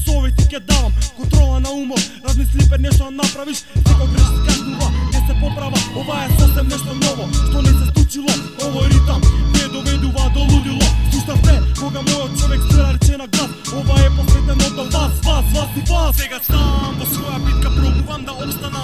совет и ке давам контрола на умот. Размисли пред нешто да направиш, секој греш се кажнува, не се поправа. Ова е сосем нешто ново, што не се случило. Овој ритам не доведува до лудило. Слушавте кога мојот човек стара рече на глас. Ова е посветено до вас, вас и вас. Сега сам во своја битка пробувам да обстана.